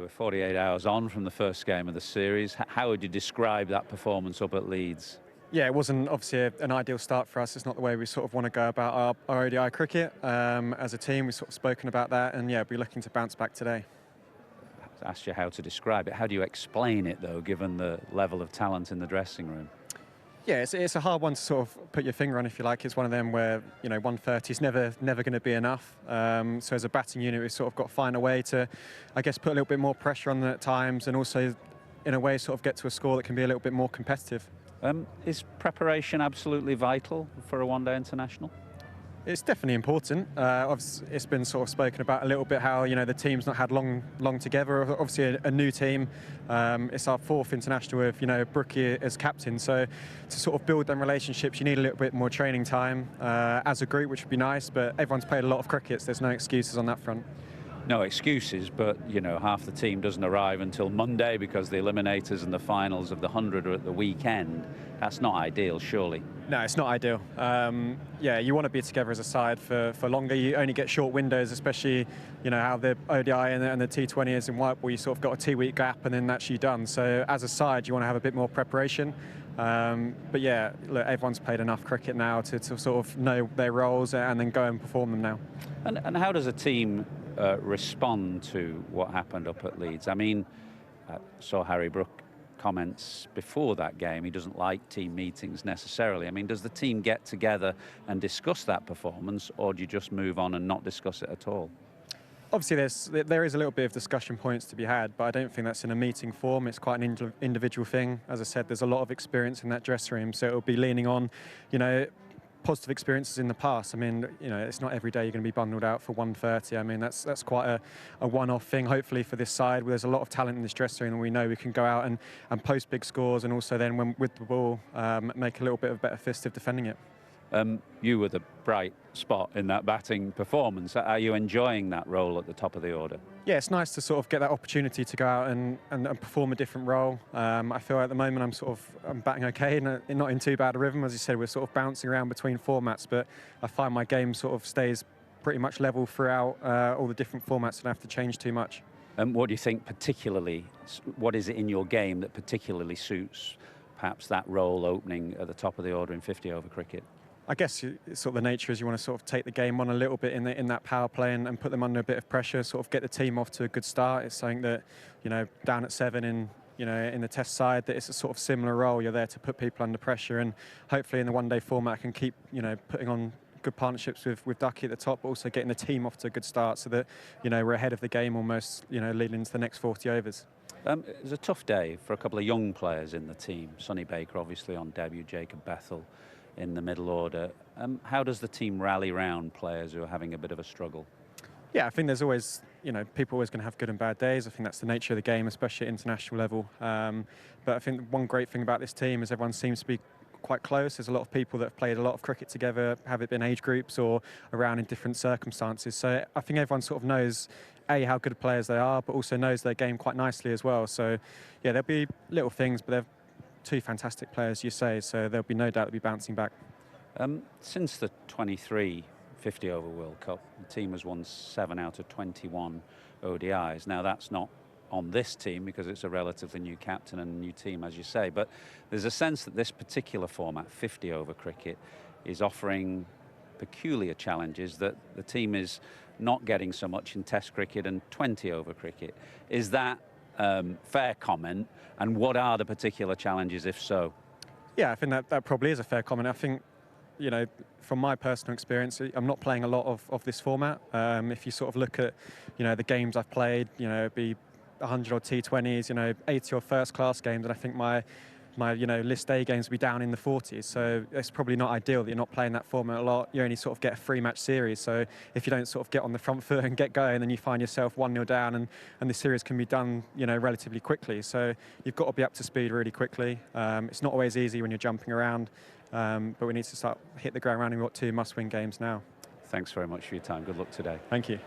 we're 48 hours on from the first game of the series. How would you describe that performance up at Leeds? Yeah, it wasn't obviously an ideal start for us. It's not the way we sort of want to go about our ODI cricket. As a team, we've sort of spoken about that, and yeah, we're looking to bounce back today. I asked you how to describe it. How do you explain it, though, given the level of talent in the dressing room? Yeah, it's a hard one to sort of put your finger on, if you like. It's one of them where, 130 is never going to be enough. So as a batting unit, we've sort of got to find a way to, I guess, put a little bit more pressure on them at times, and also, in a way, sort of get to a score that can be a little bit more competitive. Is preparation absolutely vital for a one-day international? It's definitely important. Obviously, it's been sort of spoken about a little bit how the team's not had long together. Obviously, a new team. It's our fourth international with Brook as captain. So to sort of build them relationships, you need a little bit more training time as a group, which would be nice. But everyone's played a lot of cricket, so there's no excuses on that front. No excuses, but half the team doesn't arrive until Monday because the eliminators and the finals of the 100 are at the weekend. That's not ideal, surely. No, it's not ideal. Yeah, you want to be together as a side for longer. You only get short windows, especially how the ODI and the T20 is in white ball. You sort of got a 2-week gap and then that's you done. So as a side, you want to have a bit more preparation. But yeah, look, everyone's played enough cricket now to sort of know their roles and then go and perform them now. And how does a team respond to what happened up at Leeds? I mean, I saw Harry Brook comments before that game. He doesn't like team meetings necessarily. I mean, does the team get together and discuss that performance, or do you just move on and not discuss it at all? Obviously, there is a little bit of discussion points to be had, but I don't think that's in a meeting form. It's quite an individual thing. As I said, there's a lot of experience in that dressing room, so it'll be leaning on, positive experiences in the past. I mean, it's not every day you're going to be bundled out for 130. I mean, that's quite a one-off thing, hopefully, for this side. There's a lot of talent in this dressing room, and we know we can go out and post big scores, and also then, when with the ball, make a little bit of better fist of defending it. You were the bright spot in that batting performance. Are you enjoying that role at the top of the order? Yeah, it's nice to sort of get that opportunity to go out and perform a different role. I feel at the moment I'm batting okay, not in too bad a rhythm. As you said, we're sort of bouncing around between formats, but I find my game sort of stays pretty much level throughout all the different formats, and I have to change too much. What do you think particularly, what is it in your game that particularly suits perhaps that role opening at the top of the order in 50-over cricket? I guess it's sort of the nature is you want to sort of take the game on a little bit in that power play and put them under a bit of pressure, sort of get the team off to a good start. It's something that, down at 7 in the test side, that it's a sort of similar role. You're there to put people under pressure, and hopefully in the one-day format I can keep, putting on good partnerships with Ducky at the top, but also getting the team off to a good start so that, we're ahead of the game almost, leading into the next 40 overs. It was a tough day for a couple of young players in the team. Sonny Baker obviously on debut, Jacob Bethel in the middle order. How does the team rally round players who are having a bit of a struggle? Yeah, I think there's always, people always going to have good and bad days. I think that's the nature of the game, especially at international level. But I think one great thing about this team is everyone seems to be quite close. There's a lot of people that have played a lot of cricket together, have it been age groups or around in different circumstances. So I think everyone sort of knows, A, how good players they are, but also knows their game quite nicely as well. So, yeah, there'll be little things, but they're two fantastic players, you say, so there'll be no doubt they'll be bouncing back. Since the 23 50-over World Cup, the team has won 7 out of 21 ODIs. Now, that's not on this team because it's a relatively new captain and a new team, as you say, but there's a sense that this particular format, 50-over cricket, is offering peculiar challenges that the team is not getting so much in Test cricket and 20-over cricket. Is that fair comment, and what are the particular challenges, if so? Yeah, I think that probably is a fair comment. I think, from my personal experience, I'm not playing a lot of this format. If you sort of look at, the games I've played, it'd be 100 odd T20s, 80 odd first class games, and I think my list A games will be down in the 40s. So it's probably not ideal that you're not playing that format a lot. You only sort of get a 3-match series. So if you don't sort of get on the front foot and get going, then you find yourself 1-0 down, and the series can be done, relatively quickly. So you've got to be up to speed really quickly. It's not always easy when you're jumping around, but we need to hit the ground running. We've got 2 must-win games now. Thanks very much for your time. Good luck today. Thank you.